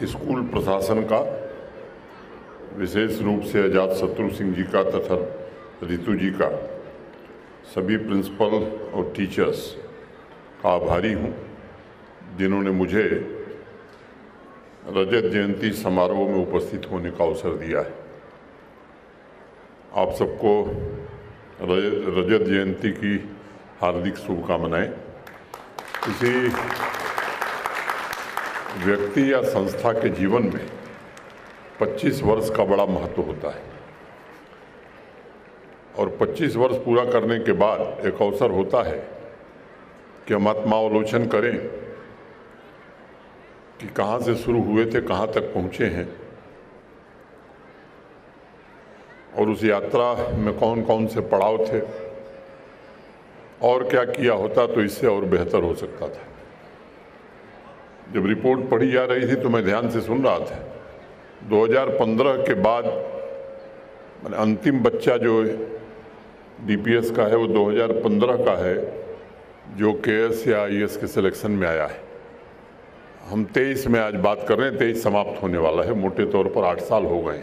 School प्रशासन का, विशेष रूप से अजातशत्रु सिंह जी का तथा रितु जी का, सभी प्रिंसिपल और टीचर्स का आभारी हूँ जिन्होंने मुझे रजत जयंती समारोह में उपस्थित होने का अवसर दिया है। आप सबको रजत जयंती की हार्दिक शुभकामनाएं। किसी व्यक्ति या संस्था के जीवन में 25 वर्ष का बड़ा महत्व होता है और 25 वर्ष पूरा करने के बाद एक अवसर होता है कि हम आत्मावलोकन करें कि कहाँ से शुरू हुए थे, कहाँ तक पहुँचे हैं और उस यात्रा में कौन कौन से पड़ाव थे और क्या किया होता तो इससे और बेहतर हो सकता था। जब रिपोर्ट पढ़ी जा रही थी तो मैं ध्यान से सुन रहा था। 2015 के बाद मैंने अंतिम बच्चा जो डीपीएस का है वो 2015 का है जो केएस या आईएएस के सिलेक्शन में आया है। हम 23 में आज बात कर रहे हैं, 23 समाप्त होने वाला है। मोटे तौर पर 8 साल हो गए।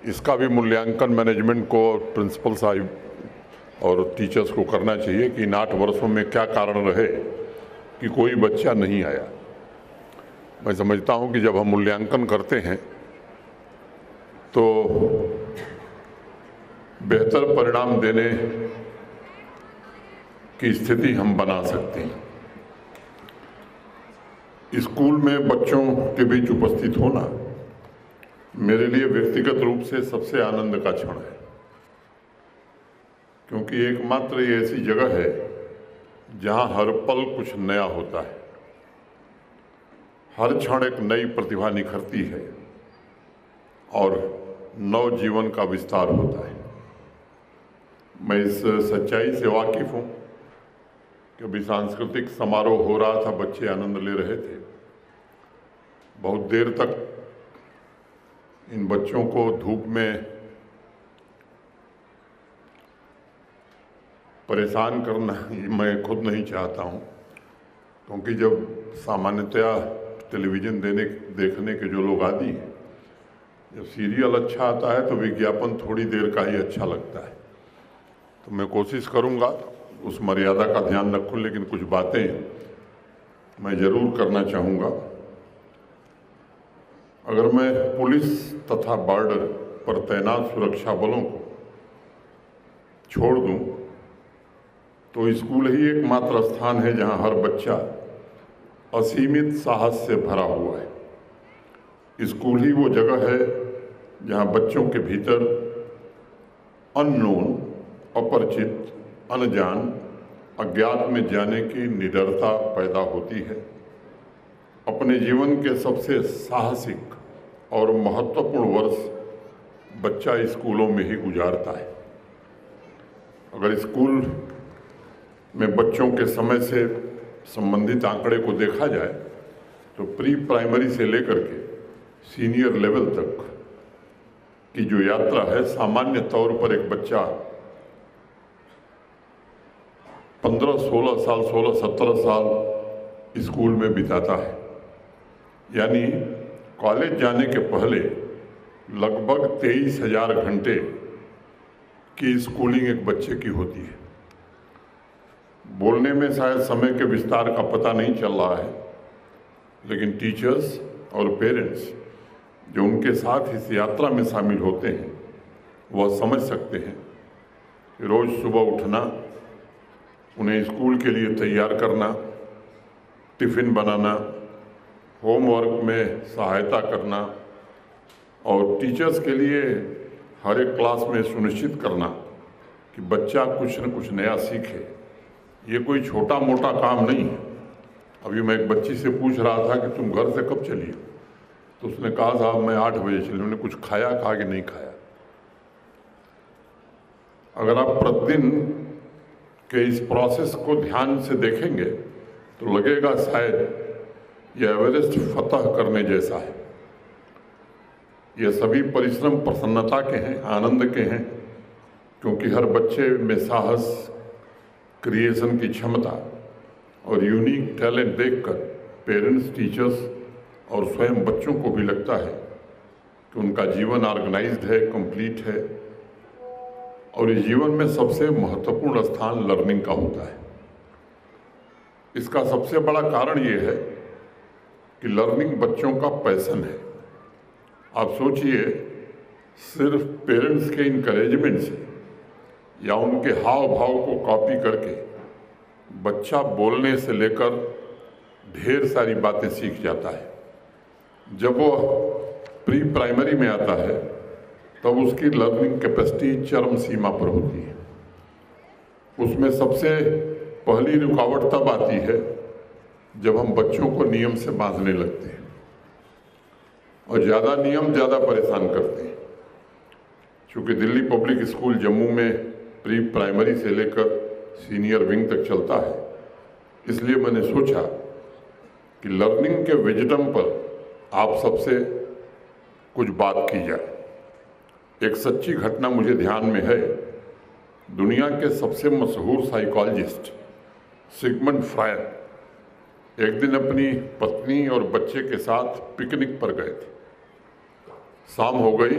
इसका भी मूल्यांकन मैनेजमेंट को, प्रिंसिपल साहिब और टीचर्स को करना चाहिए कि इन 8 वर्षों में क्या कारण रहे कि कोई बच्चा नहीं आया। मैं समझता हूं कि जब हम मूल्यांकन करते हैं तो बेहतर परिणाम देने की स्थिति हम बना सकते हैं। स्कूल में बच्चों के बीच उपस्थित होना मेरे लिए व्यक्तिगत रूप से सबसे आनंद का क्षण है, क्योंकि एकमात्र ये ऐसी जगह है जहां हर पल कुछ नया होता है। हर क्षण एक नई प्रतिभा निखरती है और नव जीवन का विस्तार होता है। मैं इस सच्चाई से वाकिफ हूँ कि अभी सांस्कृतिक समारोह हो रहा था, बच्चे आनंद ले रहे थे। बहुत देर तक इन बच्चों को धूप में परेशान करना मैं खुद नहीं चाहता हूँ, क्योंकि जब सामान्यतया टेलीविज़न देखने के जो लोग आदी हैं, जब सीरियल अच्छा आता है तो विज्ञापन थोड़ी देर का ही अच्छा लगता है। तो मैं कोशिश करूँगा उस मर्यादा का ध्यान रखूँ, लेकिन कुछ बातें मैं ज़रूर करना चाहूँगा। अगर मैं पुलिस तथा बॉर्डर पर तैनात सुरक्षा बलों को छोड़ दूँ तो स्कूल ही एकमात्र स्थान है जहाँ हर बच्चा असीमित साहस से भरा हुआ है। स्कूल ही वो जगह है जहाँ बच्चों के भीतर अननोन, अपरिचित, अनजान, अज्ञात में जाने की निडरता पैदा होती है। अपने जीवन के सबसे साहसिक और महत्वपूर्ण वर्ष बच्चा स्कूलों में ही गुजारता है। अगर स्कूल में बच्चों के समय से संबंधित आंकड़े को देखा जाए तो प्री प्राइमरी से लेकर के सीनियर लेवल तक की जो यात्रा है, सामान्य तौर पर एक बच्चा 15-16 साल, 16-17 साल स्कूल में बिताता है। यानी कॉलेज जाने के पहले लगभग 23,000 घंटे की स्कूलिंग एक बच्चे की होती है। बोलने में शायद समय के विस्तार का पता नहीं चल रहा है, लेकिन टीचर्स और पेरेंट्स जो उनके साथ इस यात्रा में शामिल होते हैं वह समझ सकते हैं कि रोज़ सुबह उठना, उन्हें स्कूल के लिए तैयार करना, टिफ़िन बनाना, होमवर्क में सहायता करना और टीचर्स के लिए हर एक क्लास में सुनिश्चित करना कि बच्चा कुछ न कुछ नया सीखे, ये कोई छोटा मोटा काम नहीं है। अभी मैं एक बच्ची से पूछ रहा था कि तुम घर से कब चली, तो उसने कहा साहब मैं 8 बजे चली। उन्होंने कुछ खाया, कहा कि नहीं खाया। अगर आप प्रतिदिन के इस प्रोसेस को ध्यान से देखेंगे तो लगेगा शायद यह एवरेस्ट फतह करने जैसा है। यह सभी परिश्रम प्रसन्नता के हैं, आनंद के हैं, क्योंकि हर बच्चे में साहस, क्रिएशन की क्षमता और यूनिक टैलेंट देखकर पेरेंट्स, टीचर्स और स्वयं बच्चों को भी लगता है कि उनका जीवन ऑर्गेनाइज्ड है, कंप्लीट है, और इस जीवन में सबसे महत्वपूर्ण स्थान लर्निंग का होता है। इसका सबसे बड़ा कारण ये है कि लर्निंग बच्चों का पैशन है। आप सोचिए, सिर्फ पेरेंट्स के इनकरेजमेंट से या उनके हाव भाव को कॉपी करके बच्चा बोलने से लेकर ढेर सारी बातें सीख जाता है। जब वो प्री प्राइमरी में आता है तब उसकी लर्निंग कैपेसिटी चरम सीमा पर होती है। उसमें सबसे पहली रुकावट तब आती है जब हम बच्चों को नियम से बांधने लगते हैं, और ज़्यादा नियम ज़्यादा परेशान करते हैं। चूँकि दिल्ली पब्लिक स्कूल जम्मू में प्री प्राइमरी से लेकर सीनियर विंग तक चलता है, इसलिए मैंने सोचा कि लर्निंग के विजडम पर आप सबसे कुछ बात की जाए। एक सच्ची घटना मुझे ध्यान में है। दुनिया के सबसे मशहूर साइकोलॉजिस्ट सिगमंड फ्रायड एक दिन अपनी पत्नी और बच्चे के साथ पिकनिक पर गए थे। शाम हो गई,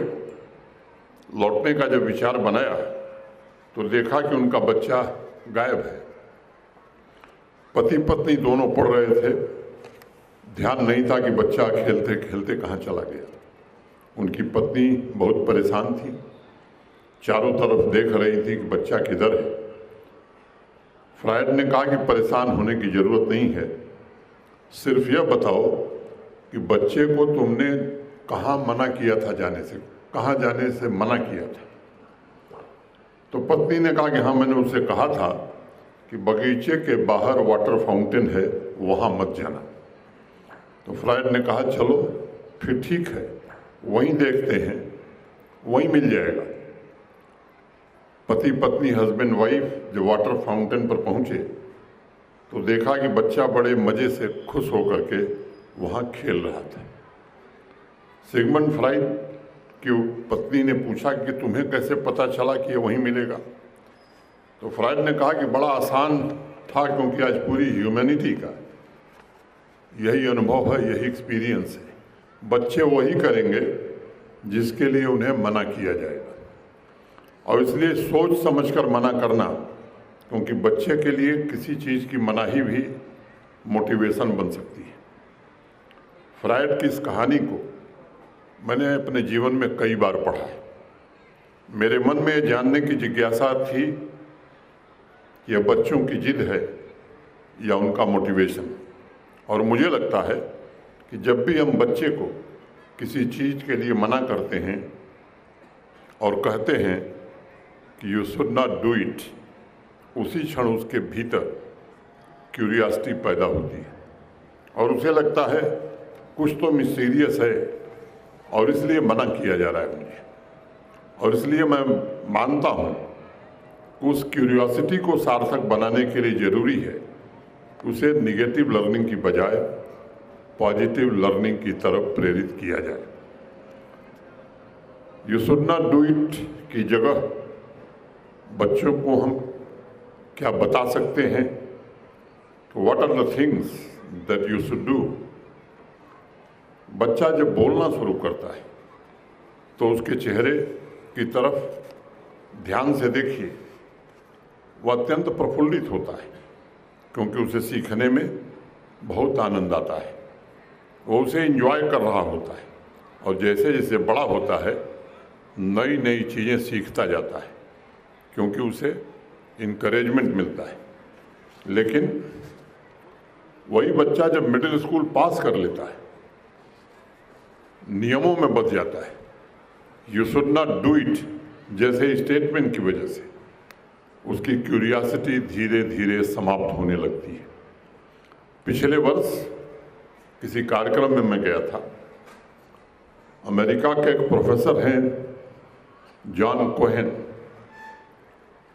लौटने का जब विचार बनाया तो देखा कि उनका बच्चा गायब है। पति पत्नी दोनों पढ़ रहे थे, ध्यान नहीं था कि बच्चा खेलते खेलते कहाँ चला गया। उनकी पत्नी बहुत परेशान थी, चारों तरफ देख रही थी कि बच्चा किधर है। फ्रायड ने कहा कि परेशान होने की जरूरत नहीं है, सिर्फ यह बताओ कि बच्चे को तुमने कहाँ मना किया था जाने से, कहाँ जाने से मना किया था। तो पत्नी ने कहा कि हाँ, मैंने उससे कहा था कि बगीचे के बाहर वाटर फाउंटेन है, वहाँ मत जाना। तो फ्रायड ने कहा चलो फिर ठीक है, वहीं देखते हैं, वहीं मिल जाएगा। पति पत्नी हस्बैंड वाइफ जब वाटर फाउंटेन पर पहुंचे तो देखा कि बच्चा बड़े मजे से खुश होकर के वहां खेल रहा था। सिगमंड फ्रायड की पत्नी ने पूछा कि तुम्हें कैसे पता चला कि ये वहीं मिलेगा। तो फ्रायड ने कहा कि बड़ा आसान था, क्योंकि आज पूरी ह्यूमैनिटी का यही अनुभव है, यही एक्सपीरियंस है। बच्चे वही करेंगे जिसके लिए उन्हें मना किया जाएगा, और इसलिए सोच समझकर मना करना, क्योंकि बच्चे के लिए किसी चीज़ की मनाही भी मोटिवेशन बन सकती है। फ्रायड की इस कहानी को मैंने अपने जीवन में कई बार पढ़ा है। मेरे मन में यह जानने की जिज्ञासा थी कि यह बच्चों की जिद है या उनका मोटिवेशन। और मुझे लगता है कि जब भी हम बच्चे को किसी चीज़ के लिए मना करते हैं और कहते हैं कि you should not do it, उसी क्षण उसके भीतर क्यूरियोसिटी पैदा होती है और उसे लगता है कुछ तो मिस्टीरियस है और इसलिए मना किया जा रहा है मुझे। और इसलिए मैं मानता हूँ कि उस क्यूरियोसिटी को सार्थक बनाने के लिए ज़रूरी है उसे निगेटिव लर्निंग की बजाय पॉजिटिव लर्निंग की तरफ प्रेरित किया जाए। You should not do it की जगह बच्चों को हम क्या बता सकते हैं, what are the things that you should do. बच्चा जब बोलना शुरू करता है तो उसके चेहरे की तरफ ध्यान से देखिए, वह अत्यंत प्रफुल्लित होता है, क्योंकि उसे सीखने में बहुत आनंद आता है। वो उसे एंजॉय कर रहा होता है, और जैसे जैसे बड़ा होता है नई नई चीज़ें सीखता जाता है, क्योंकि उसे इनकरेजमेंट मिलता है। लेकिन वही बच्चा जब मिडिल स्कूल पास कर लेता है, नियमों में बच जाता है, you should not do it जैसे स्टेटमेंट की वजह से उसकी क्यूरियोसिटी धीरे धीरे समाप्त होने लगती है। पिछले वर्ष किसी कार्यक्रम में मैं गया था। अमेरिका के एक प्रोफेसर हैं जॉन कोहेन,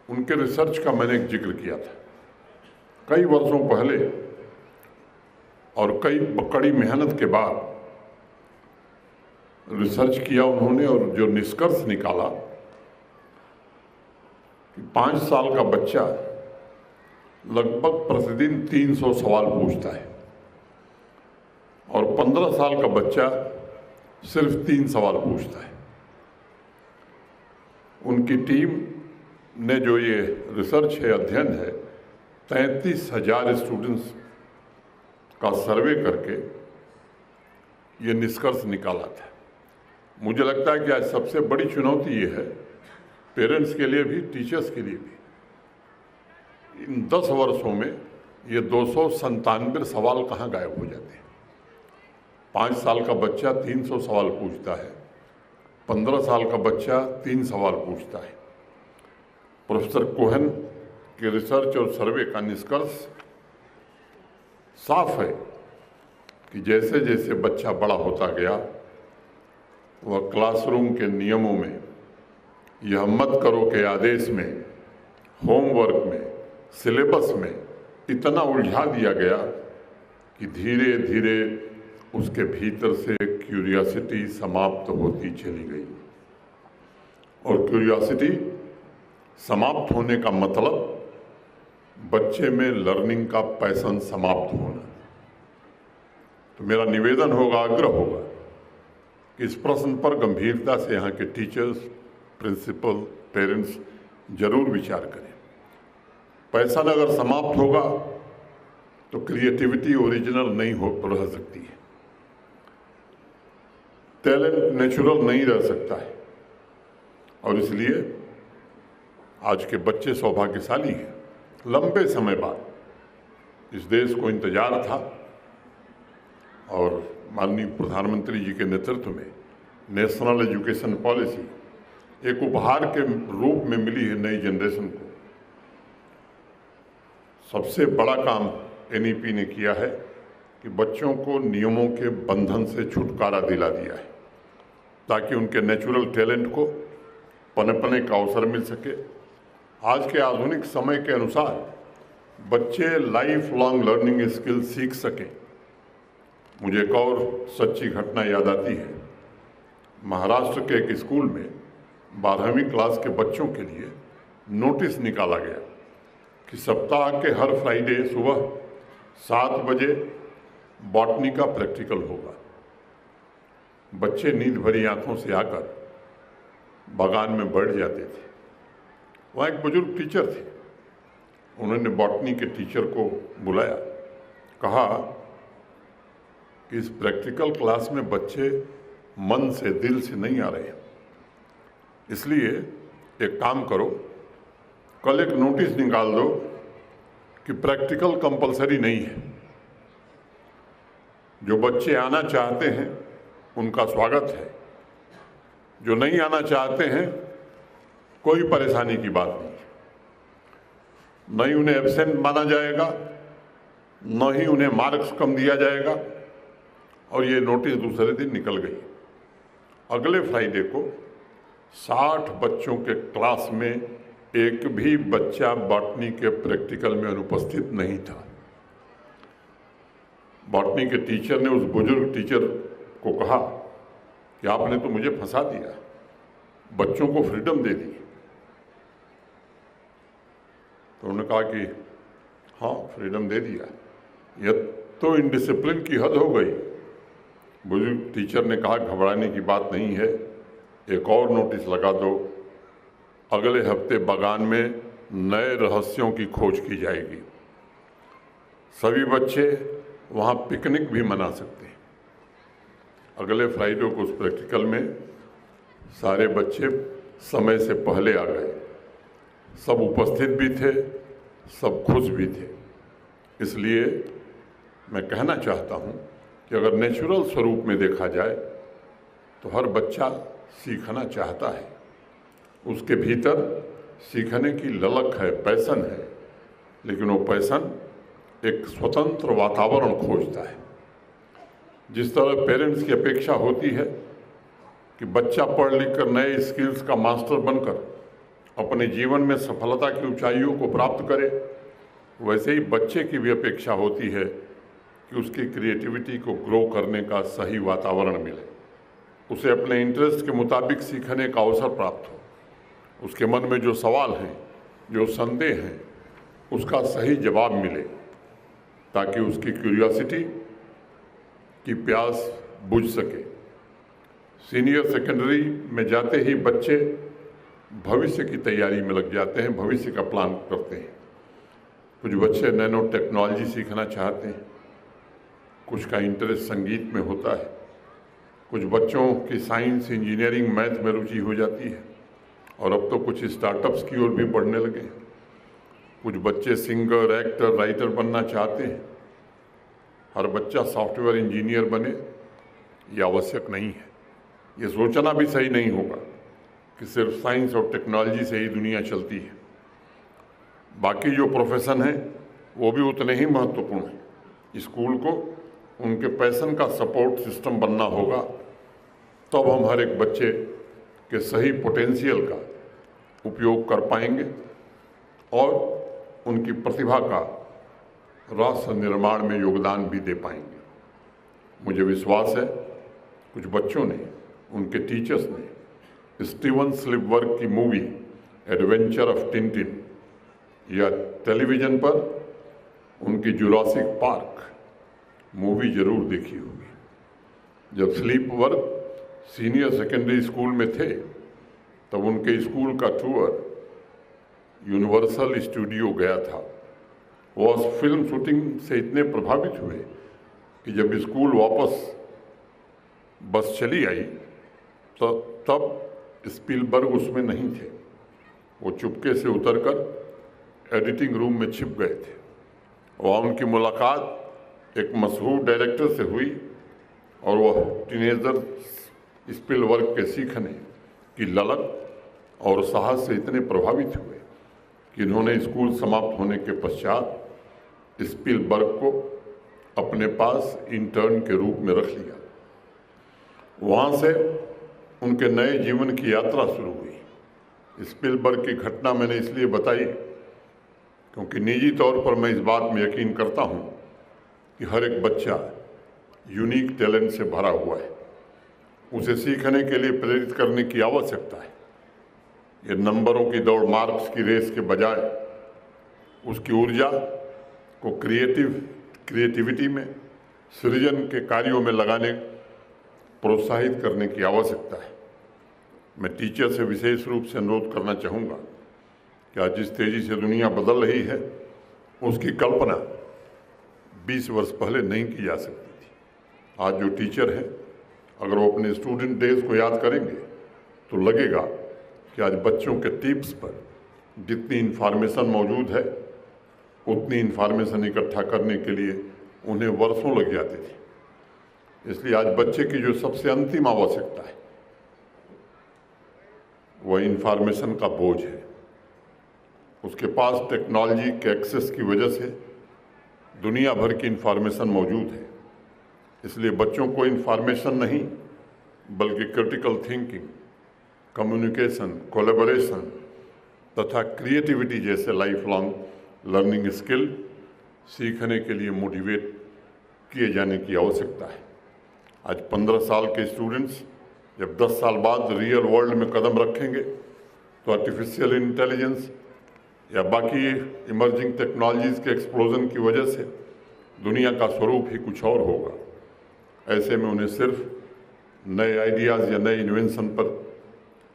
उनके रिसर्च का मैंने एक जिक्र किया था कई वर्षों पहले, और कई कड़ी मेहनत के बाद रिसर्च किया उन्होंने, और जो निष्कर्ष निकाला कि 5 साल का बच्चा लगभग प्रतिदिन 300 सवाल पूछता है। और 15 साल का बच्चा सिर्फ 3 सवाल पूछता है। उनकी टीम ने जो ये रिसर्च है, अध्ययन है, 33,000 स्टूडेंट्स का सर्वे करके ये निष्कर्ष निकाला था। मुझे लगता है कि आज सबसे बड़ी चुनौती ये है, पेरेंट्स के लिए भी, टीचर्स के लिए भी। इन 10 वर्षों में ये 297 सवाल कहाँ गायब हो जाते हैं। 5 साल का बच्चा 300 सवाल पूछता है, 15 साल का बच्चा 3 सवाल पूछता है। प्रोफेसर कोहेन के रिसर्च और सर्वे का निष्कर्ष साफ है कि जैसे जैसे बच्चा बड़ा होता गया, वह क्लासरूम के नियमों में, यह मत करो के आदेश में, होमवर्क में, सिलेबस में इतना उलझा दिया गया कि धीरे धीरे उसके भीतर से क्यूरियोसिटी समाप्त होती चली गई। और क्यूरियोसिटी समाप्त होने का मतलब बच्चे में लर्निंग का पैशन समाप्त होना। तो मेरा निवेदन होगा, आग्रह होगा कि इस प्रश्न पर गंभीरता से यहाँ के टीचर्स, प्रिंसिपल, पेरेंट्स जरूर विचार करें। पैशन अगर समाप्त होगा तो क्रिएटिविटी ओरिजिनल नहीं हो रह सकती है, टैलेंट नेचुरल नहीं रह सकता है। और इसलिए आज के बच्चे सौभाग्यशाली हैं। लंबे समय बाद इस देश को इंतजार था और माननीय प्रधानमंत्री जी के नेतृत्व में नेशनल एजुकेशन पॉलिसी एक उपहार के रूप में मिली है नई जनरेशन को। सबसे बड़ा काम एनईपी ने किया है कि बच्चों को नियमों के बंधन से छुटकारा दिला दिया है, ताकि उनके नेचुरल टैलेंट को पनपने का अवसर मिल सके। आज के आधुनिक समय के अनुसार बच्चे लाइफ लॉन्ग लर्निंग स्किल सीख सकें। मुझे एक और सच्ची घटना याद आती है। महाराष्ट्र के एक स्कूल में 12वीं क्लास के बच्चों के लिए नोटिस निकाला गया कि सप्ताह के हर फ्राइडे सुबह 7 बजे बॉटनी का प्रैक्टिकल होगा। बच्चे नींद भरी आंखों से आकर बागान में बैठ जाते थे। वहाँ एक बुजुर्ग टीचर थे। उन्होंने बॉटनी के टीचर को बुलाया, कहा कि इस प्रैक्टिकल क्लास में बच्चे मन से, दिल से नहीं आ रहे हैं, इसलिए एक काम करो, कल एक नोटिस निकाल दो कि प्रैक्टिकल कंपलसरी नहीं है। जो बच्चे आना चाहते हैं उनका स्वागत है, जो नहीं आना चाहते हैं कोई परेशानी की बात नहीं। न ही उन्हें एब्सेंट माना जाएगा, न ही उन्हें मार्क्स कम दिया जाएगा। और ये नोटिस दूसरे दिन निकल गई। अगले फ्राइडे को 60 बच्चों के क्लास में एक भी बच्चा बॉटनी के प्रैक्टिकल में अनुपस्थित नहीं था। बॉटनी के टीचर ने उस बुजुर्ग टीचर को कहा कि आपने तो मुझे फंसा दिया, बच्चों को फ्रीडम दे दी। तो उन्होंने कहा कि हाँ, फ्रीडम दे दिया, यह तो इनडिसिप्लिन की हद हो गई। बुजुर्ग टीचर ने कहा घबराने की बात नहीं है, एक और नोटिस लगा दो, अगले हफ्ते बागान में नए रहस्यों की खोज की जाएगी। सभी बच्चे वहाँ पिकनिक भी मना सकते हैं। अगले फ्राइडे को उस प्रैक्टिकल में सारे बच्चे समय से पहले आ गए, सब उपस्थित भी थे, सब खुश भी थे। इसलिए मैं कहना चाहता हूँ कि अगर नेचुरल स्वरूप में देखा जाए तो हर बच्चा सीखना चाहता है, उसके भीतर सीखने की ललक है, पैशन है, लेकिन वो पैशन एक स्वतंत्र वातावरण खोजता है। जिस तरह पेरेंट्स की अपेक्षा होती है कि बच्चा पढ़ लिख कर नए स्किल्स का मास्टर बनकर अपने जीवन में सफलता की ऊंचाइयों को प्राप्त करे, वैसे ही बच्चे की भी अपेक्षा होती है कि उसकी क्रिएटिविटी को ग्रो करने का सही वातावरण मिले, उसे अपने इंटरेस्ट के मुताबिक सीखने का अवसर प्राप्त हो, उसके मन में जो सवाल हैं, जो संदेह हैं, उसका सही जवाब मिले, ताकि उसकी क्यूरियोसिटी की प्यास बुझ सके। सीनियर सेकेंडरी में जाते ही बच्चे भविष्य की तैयारी में लग जाते हैं, भविष्य का प्लान करते हैं। कुछ बच्चे नैनो टेक्नोलॉजी सीखना चाहते हैं, कुछ का इंटरेस्ट संगीत में होता है, कुछ बच्चों की साइंस, इंजीनियरिंग, मैथ में रुचि हो जाती है और अब तो कुछ स्टार्टअप्स की ओर भी बढ़ने लगे हैं। कुछ बच्चे सिंगर, एक्टर, राइटर बनना चाहते हैं। हर बच्चा सॉफ्टवेयर इंजीनियर बने ये आवश्यक नहीं है। ये सोचना भी सही नहीं होगा कि सिर्फ साइंस और टेक्नोलॉजी से ही दुनिया चलती है। बाकी जो प्रोफेशन है वो भी उतने ही महत्वपूर्ण हैं। स्कूल को उनके पैशन का सपोर्ट सिस्टम बनना होगा, तब हम हर एक बच्चे के सही पोटेंशियल का उपयोग कर पाएंगे और उनकी प्रतिभा का राष्ट्र निर्माण में योगदान भी दे पाएंगे। मुझे विश्वास है कुछ बच्चों ने, उनके टीचर्स ने स्टीवन स्पिलबर्ग की मूवी एडवेंचर ऑफ टिंटिन या टेलीविज़न पर उनकी जुरासिक पार्क मूवी जरूर देखी होगी। जब स्पिलबर्ग सीनियर सेकेंडरी स्कूल में थे तब उनके स्कूल का टूर यूनिवर्सल स्टूडियो गया था। वो उस फिल्म शूटिंग से इतने प्रभावित हुए कि जब स्कूल वापस बस चली आई तो तब स्पिलबर्ग उसमें नहीं थे। वो चुपके से उतरकर एडिटिंग रूम में छिप गए थे। वहाँ उनकी मुलाकात एक मशहूर डायरेक्टर से हुई और वह टीनेजर स्पिलबर्ग के सीखने की ललक और साहस से इतने प्रभावित हुए कि इन्होंने स्कूल समाप्त होने के पश्चात स्पिलबर्ग को अपने पास इंटर्न के रूप में रख लिया। वहाँ से उनके नए जीवन की यात्रा शुरू हुई। स्पिलबर्ग की घटना मैंने इसलिए बताई क्योंकि निजी तौर पर मैं इस बात में यकीन करता हूँ कि हर एक बच्चा यूनिक टैलेंट से भरा हुआ है। उसे सीखने के लिए प्रेरित करने की आवश्यकता है। ये नंबरों की दौड़, मार्क्स की रेस के बजाय उसकी ऊर्जा को क्रिएटिविटी में, सृजन के कार्यों में लगाने, प्रोत्साहित करने की आवश्यकता है। मैं टीचर से विशेष रूप से अनुरोध करना चाहूँगा कि आज जिस तेज़ी से दुनिया बदल रही है उसकी कल्पना 20 वर्ष पहले नहीं की जा सकती थी। आज जो टीचर हैं अगर वो अपने स्टूडेंट डेज को याद करेंगे तो लगेगा कि आज बच्चों के टिप्स पर जितनी इन्फॉर्मेशन मौजूद है उतनी इन्फॉर्मेशन इकट्ठा करने के लिए उन्हें वर्षों लग जाते थे। इसलिए आज बच्चे की जो सबसे अंतिम आवश्यकता है वह इन्फॉर्मेशन का बोझ है। उसके पास टेक्नोलॉजी के एक्सेस की वजह से दुनिया भर की इन्फॉर्मेशन मौजूद है। इसलिए बच्चों को इन्फॉर्मेशन नहीं बल्कि क्रिटिकल थिंकिंग, कम्युनिकेशन, कोलैबोरेशन तथा क्रिएटिविटी जैसे लाइफ लॉन्ग लर्निंग स्किल सीखने के लिए मोटिवेट किए जाने की आवश्यकता है। आज 15 साल के स्टूडेंट्स जब 10 साल बाद रियल वर्ल्ड में कदम रखेंगे तो आर्टिफिशियल इंटेलिजेंस या बाकी इमर्जिंग टेक्नोलॉजीज़ के एक्सप्लोजन की वजह से दुनिया का स्वरूप ही कुछ और होगा। ऐसे में उन्हें सिर्फ नए आइडियाज़ या नए इन्वेंशन पर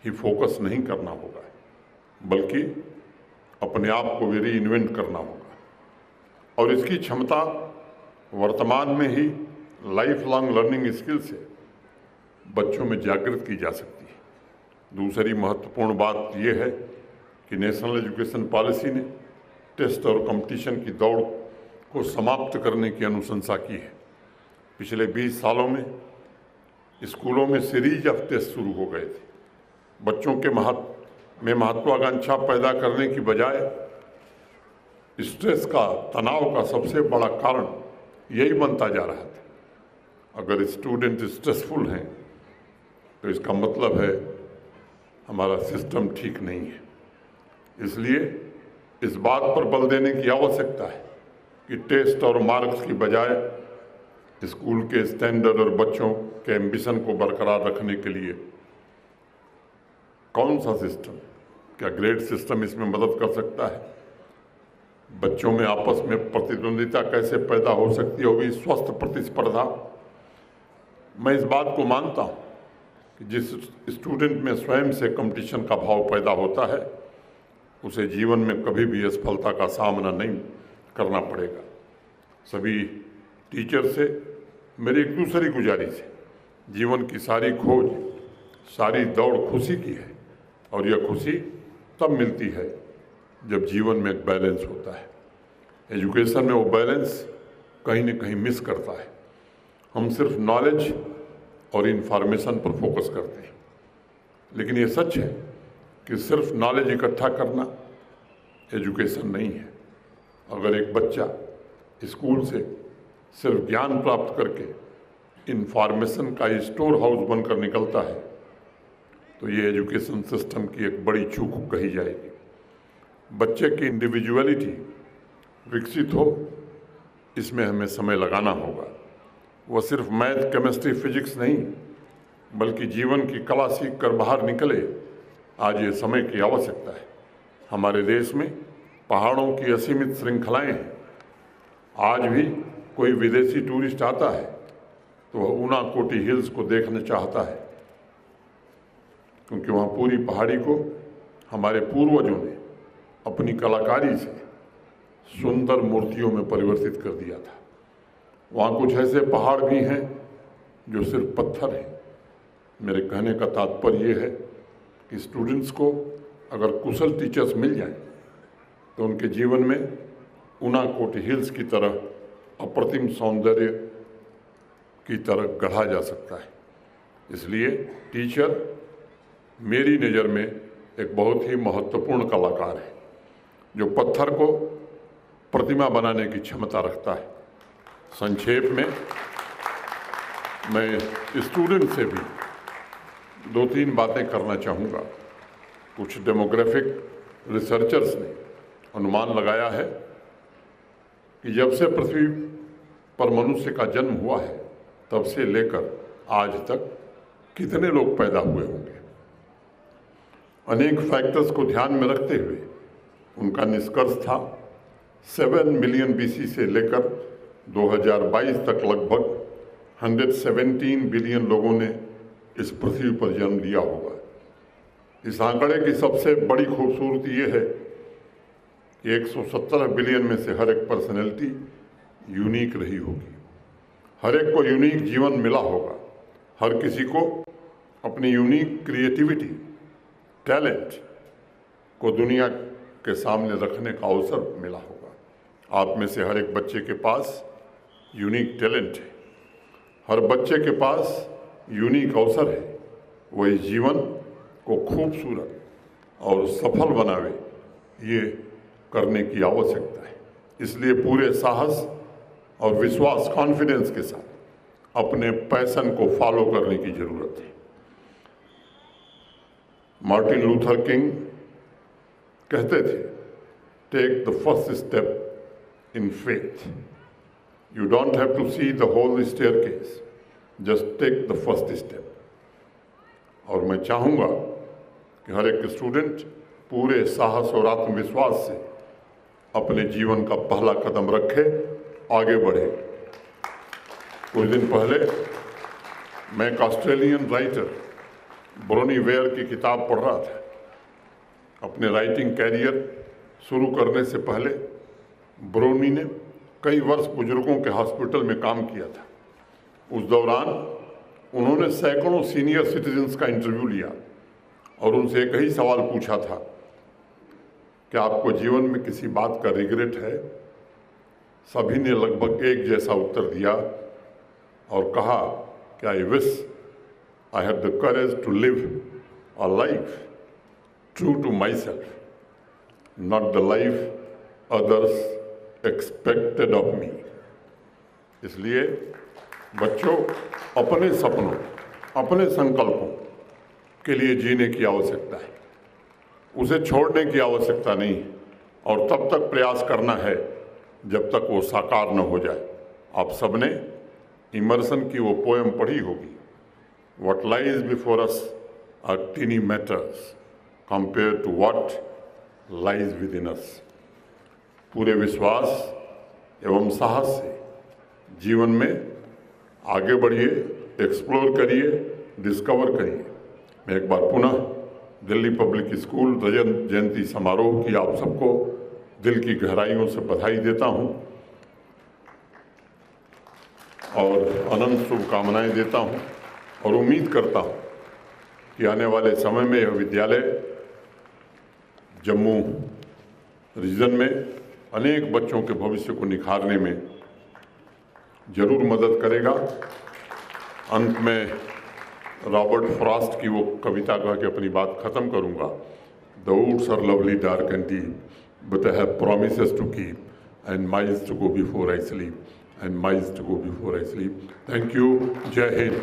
ही फोकस नहीं करना होगा बल्कि अपने आप को भी री इन्वेंट करना होगा। और इसकी क्षमता वर्तमान में ही लाइफ लॉन्ग लर्निंग स्किल से बच्चों में जागृत की जा सकती है। दूसरी महत्वपूर्ण बात यह है कि नेशनल एजुकेशन पॉलिसी ने टेस्ट और कंपटीशन की दौड़ को समाप्त करने की अनुशंसा की है। पिछले 20 सालों में स्कूलों में सीरीज ऑफ टेस्ट शुरू हो गए थे। बच्चों के महत्वाकांक्षा पैदा करने की बजाय स्ट्रेस का, तनाव का सबसे बड़ा कारण यही बनता जा रहा था। अगर स्टूडेंट स्ट्रेसफुल हैं तो इसका मतलब है हमारा सिस्टम ठीक नहीं है। इसलिए इस बात पर बल देने की आवश्यकता है कि टेस्ट और मार्क्स की बजाय स्कूल के स्टैंडर्ड और बच्चों के एम्बिशन को बरकरार रखने के लिए कौन सा सिस्टम, क्या ग्रेड सिस्टम इसमें मदद कर सकता है। बच्चों में आपस में प्रतिद्वंदिता कैसे पैदा हो सकती है, वो भी स्वस्थ प्रतिस्पर्धा, मैं इस बात को मानता हूँ कि जिस स्टूडेंट में स्वयं से कंपटीशन का भाव पैदा होता है उसे जीवन में कभी भी असफलता का सामना नहीं करना पड़ेगा। सभी टीचर से मेरी एक दूसरी गुजारिश है, जीवन की सारी खोज, सारी दौड़ खुशी की है और यह खुशी तब मिलती है जब जीवन में एक बैलेंस होता है। एजुकेशन में वो बैलेंस कहीं न कहीं मिस करता है। हम सिर्फ नॉलेज और इन्फॉर्मेशन पर फोकस करते हैं, लेकिन ये सच है कि सिर्फ नॉलेज इकट्ठा करना एजुकेशन नहीं है। अगर एक बच्चा स्कूल से सिर्फ ज्ञान प्राप्त करके इन्फॉर्मेशन का स्टोर हाउस बनकर निकलता है तो ये एजुकेशन सिस्टम की एक बड़ी चूक कही जाएगी। बच्चे की इंडिविजुअलिटी विकसित हो, इसमें हमें समय लगाना होगा। वह सिर्फ मैथ, केमिस्ट्री, फिजिक्स नहीं बल्कि जीवन की कला सीख कर बाहर निकले, आज ये समय की आवश्यकता है। हमारे देश में पहाड़ों की असीमित श्रृंखलाएं हैं। आज भी कोई विदेशी टूरिस्ट आता है तो वह ऊनाकोटी हिल्स को देखना चाहता है, क्योंकि वहाँ पूरी पहाड़ी को हमारे पूर्वजों ने अपनी कलाकारी से सुंदर मूर्तियों में परिवर्तित कर दिया था। वहाँ कुछ ऐसे पहाड़ भी हैं जो सिर्फ पत्थर हैं। मेरे कहने का तात्पर्य ये है कि स्टूडेंट्स को अगर कुशल टीचर्स मिल जाएं तो उनके जीवन में ऊनाकोटी हिल्स की तरह अप्रतिम सौंदर्य की तरह गढ़ा जा सकता है। इसलिए टीचर मेरी नज़र में एक बहुत ही महत्वपूर्ण कलाकार है जो पत्थर को प्रतिमा बनाने की क्षमता रखता है। संक्षेप में मैं स्टूडेंट से भी 2-3 बातें करना चाहूँगा। कुछ डेमोग्राफिक रिसर्चर्स ने अनुमान लगाया है कि जब से पृथ्वी पर मनुष्य का जन्म हुआ है तब से लेकर आज तक कितने लोग पैदा हुए होंगे। अनेक फैक्टर्स को ध्यान में रखते हुए उनका निष्कर्ष था 7 मिलियन BC से लेकर 2022 तक लगभग 117 बिलियन लोगों ने इस पृथ्वी पर जन्म लिया होगा। इस आंकड़े की सबसे बड़ी खूबसूरती ये है कि 117 बिलियन में से हर एक पर्सनैलिटी यूनिक रही होगी। हर एक को यूनिक जीवन मिला होगा। हर किसी को अपनी यूनिक क्रिएटिविटी, टैलेंट को दुनिया के सामने रखने का अवसर मिला होगा। आप में से हर एक बच्चे के पास यूनिक टैलेंट है। हर बच्चे के पास यूनिक अवसर है। वो इस जीवन को खूबसूरत और सफल बनावे, ये करने की आवश्यकता है। इसलिए पूरे साहस और विश्वास, कॉन्फिडेंस के साथ अपने पैशन को फॉलो करने की जरूरत है। मार्टिन लूथर किंग कहते थे, take the first step in faith. You don't have to see the whole staircase, just take the first step. और मैं चाहूँगा कि हर एक स्टूडेंट पूरे साहस और आत्मविश्वास से अपने जीवन का पहला कदम रखे, आगे बढ़े। कुछ दिन पहले मैं एक ऑस्ट्रेलियन राइटर ब्रोनी वेयर की किताब पढ़ रहा था। अपने राइटिंग कैरियर शुरू करने से पहले ब्रोनी ने कई वर्ष बुजुर्गों के हॉस्पिटल में काम किया था। उस दौरान उन्होंने सैकड़ों सीनियर सिटीजन्स का इंटरव्यू लिया और उनसे एक ही सवाल पूछा था कि आपको जीवन में किसी बात का रिग्रेट है। सभी ने लगभग एक जैसा उत्तर दिया और कहा कि I wish I had the courage to live a life true to myself, not the life others expected of me. इसलिए बच्चों, अपने सपनों, अपने संकल्पों के लिए जीने की आवश्यकता है। उसे छोड़ने की आवश्यकता नहीं है और तब तक प्रयास करना है जब तक वो साकार न हो जाए। आप सबने इमर्सन की वो पोएम पढ़ी होगी, What lies before us are teeny matters compared to what lies within us. पूरे विश्वास एवं साहस से जीवन में आगे बढ़िए, एक्सप्लोर करिए, डिस्कवर करिए। मैं एक बार पुनः दिल्ली पब्लिक स्कूल रजत जयंती समारोह की आप सबको दिल की गहराइयों से बधाई देता हूं और अनंत शुभकामनाएं देता हूं और उम्मीद करता हूं कि आने वाले समय में यह विद्यालय जम्मू रीजन में अनेक बच्चों के भविष्य को निखारने में जरूर मदद करेगा। अंत में रॉबर्ट फ्रॉस्ट की वो कविता कह के अपनी बात खत्म करूंगा। The woods are lovely dark and deep, but I have promises to keep and miles to go before I sleep and miles to go before I sleep. Thank you. Jai Hind.